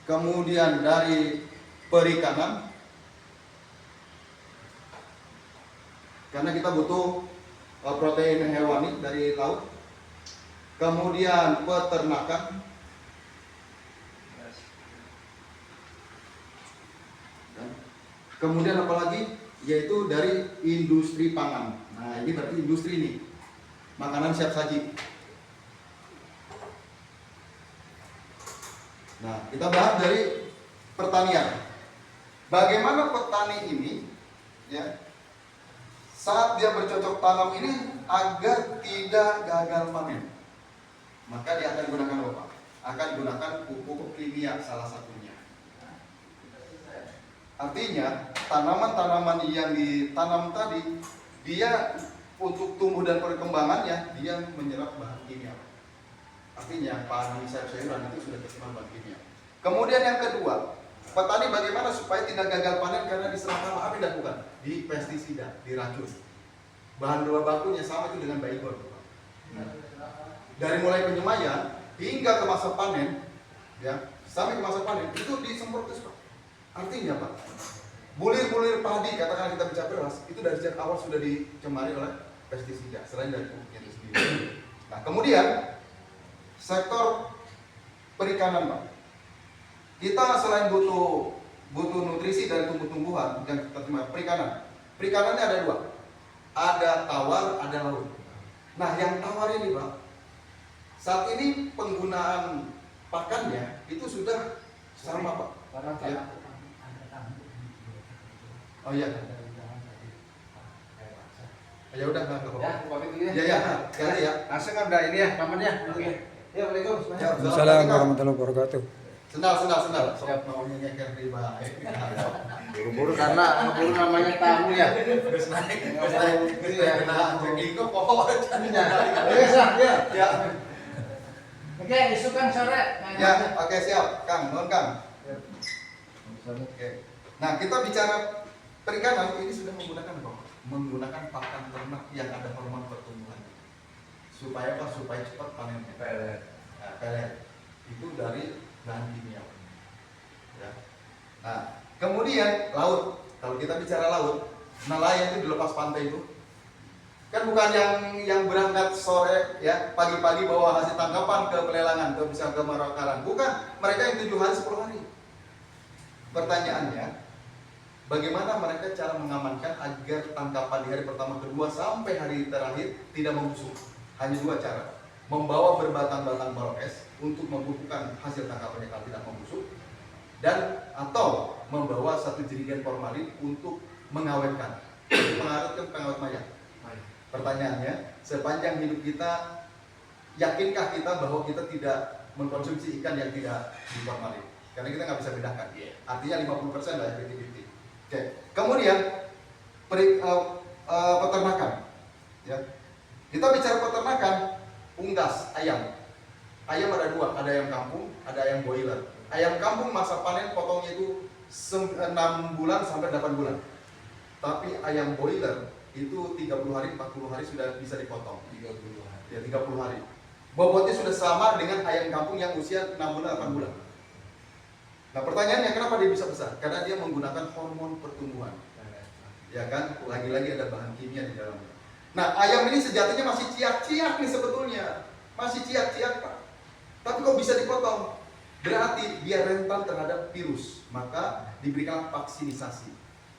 kemudian dari perikanan, karena kita butuh protein hewani dari laut, kemudian peternakan, kemudian apalagi, yaitu dari industri pangan. Nah ini berarti industri nih, makanan siap saji. Nah kita bahas dari pertanian. Bagaimana petani ini ya, saat dia bercocok tanam ini agar tidak gagal panen, maka dia akan gunakan apa? Akan gunakan pupuk kimia salah satunya. Artinya tanaman-tanaman yang ditanam tadi, dia untuk tumbuh dan perkembangannya dia menyerap bahan kimia. Artinya padi, sayur-sayuran itu sudah tercemar bahan kimia. Kemudian yang kedua, petani bagaimana supaya tidak gagal panen karena diserang apa dilakukan? Di pestisida, diracun. Bahan bakunya sama itu dengan baygon. Dari mulai penyemaian hingga ke masa panen, ya sampai ke masa panen itu disemprot terus, Pak. Artinya Pak, bulir-bulir padi, katakan kita bicara beras, itu dari sejak awal sudah dicemari oleh pestisida selain dari pupuknya itu sendiri. Nah kemudian sektor perikanan, Pak. Kita selain butuh nutrisi dari tumbuh-tumbuhan yang kita terima, perikanannya ada dua, ada tawar, ada laut. Nah yang tawar ini Pak, saat ini penggunaan pakannya itu sudah sama Pak. Ya. Oh iya. Ya udah nggak apa-apa. Ya, pamit dulu ya. Ya, sekali ya. Langsung kan udah ini ya, kamarnya. Oke. Ya, Waalaikumsalam. Waalaikumsalam warahmatullahi wabarakatuh. Sendal. Siap. Maunya nyeker di baik. Buru-buru karena buru namanya tamu ya. Terus naik. Iya. Nah, jadi kok pokok aja. Ya. Ya. Oke, isu kan sore. Ya, oke siap, Kang. Nuhun Kang. Oke. Nah, kita bicara perikanan ini sudah menggunakan apa? Menggunakan pakan ternak yang ada hormon pertumbuhan. Supaya apa? Supaya cepat panennya. Pelet. Itu dari bahan kimia. Ya. Nah, kemudian laut. Kalau kita bicara laut, nelayan itu dilepas pantai itu kan bukan yang berangkat sore ya, pagi-pagi bawa hasil tangkapan ke pelelangan atau bisa ke Marakaran. Bukan, mereka yang 7 hari 10 hari. Pertanyaannya, bagaimana mereka cara mengamankan agar tangkapan di hari pertama, kedua sampai hari terakhir tidak membusuk? Hanya 2 cara. Membawa berbatang-batang barokes untuk membekukan hasil tangkapannya kalau tidak membusuk, dan atau membawa 1 jerigen formalin untuk mengawetkan, pengawet mayat. Pertanyaannya, sepanjang hidup kita, yakinkah kita bahwa kita tidak mengkonsumsi ikan yang tidak diformalin? Karena kita nggak bisa bedakan. Artinya 50% lah efektivitas. Oke. Kemudian peternakan. Ya. Kita bicara peternakan, unggas ayam. Ayam ada 2, ada ayam kampung, ada ayam boiler. Ayam kampung masa panen potongnya itu 6 bulan sampai 8 bulan. Tapi ayam boiler itu 30 hari, 40 hari sudah bisa dipotong. 30 hari. Ya, 30 hari. Bobotnya sudah sama dengan ayam kampung yang usia 6 bulan, 8 bulan. Nah pertanyaannya, kenapa dia bisa besar? Karena dia menggunakan hormon pertumbuhan. Ya kan, lagi-lagi ada bahan kimia di dalamnya. Nah ayam ini sejatinya masih ciak-ciak nih sebetulnya. Masih ciak-ciak Pak. Tapi kok bisa dipotong? Berarti dia rentan terhadap virus. Maka diberikan vaksinisasi.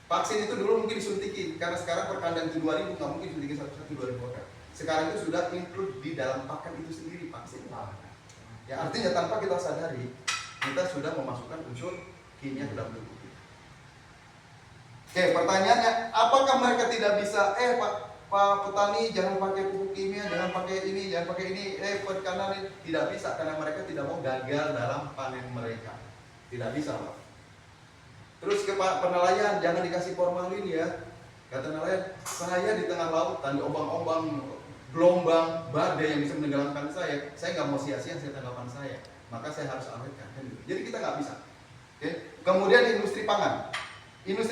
Vaksin itu dulu mungkin disuntikin, karena sekarang perkandang itu 2.000, nggak mungkin suntikin 2.000 orang. Sekarang itu sudah include di dalam pakan itu sendiri vaksin. Ya artinya tanpa kita sadari, kita sudah memasukkan unsur kimia ke dalam tubuh kita. Oke, pertanyaannya, apakah mereka tidak bisa, Pak petani jangan pakai pupuk kimia, jangan pakai ini, perikanan ini, tidak bisa karena mereka tidak mau gagal dalam panen mereka. Tidak bisa, Pak. Terus ke penelayan, jangan dikasih formalin ya. Kata nelayan, saya di tengah lautan, di ombang-ombang, gelombang, badai yang bisa menenggelamkan saya nggak mau sia-sia hasil tangkapan saya. Maka saya harus awetkan. Jadi kita nggak bisa. Oke. Kemudian industri pangan.